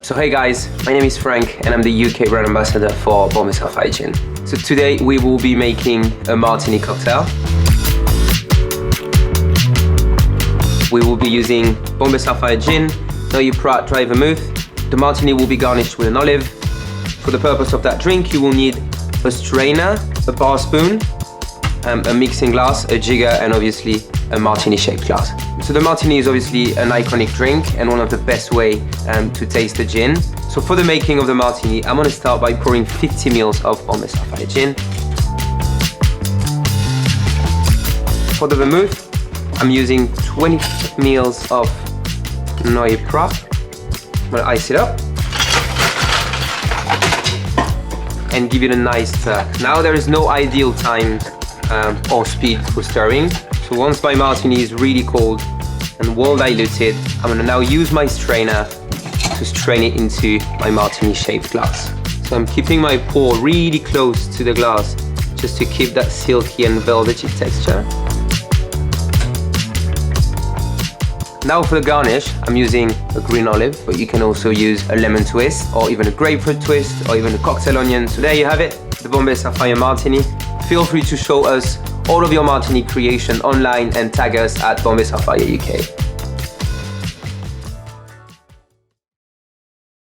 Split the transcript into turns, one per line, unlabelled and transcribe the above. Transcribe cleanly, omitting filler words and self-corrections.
So hey guys, my name is Frank and I'm the UK brand ambassador for Bombay Sapphire Gin. So today we will be making a martini cocktail. We will be using Bombay Sapphire Gin, Noye Prat dry vermouth. The martini will be garnished with an olive. For the purpose of that drink you will need a strainer, a bar spoon, a mixing glass, a jigger and obviously a martini shaped glass. So the martini is obviously an iconic drink and one of the best way to taste the gin. So for the making of the martini, I'm gonna start by pouring 50 ml of Bombay Sapphire Gin. For the vermouth, I'm using 20 ml of Noye Prat. I'm gonna ice it up and give it a nice stir. Now there is no ideal time or speed for stirring. So once my martini is really cold and well diluted, I'm gonna now use my strainer to strain it into my martini shaped glass. So I'm keeping my pour really close to the glass just to keep that silky and velvety texture. Now for the garnish, I'm using a green olive, but you can also use a lemon twist or even a grapefruit twist or even a cocktail onion. So there you have it, the Bombay Sapphire Martini. Feel free to show us all of your martini creation online and tag us at Bombay Sapphire UK.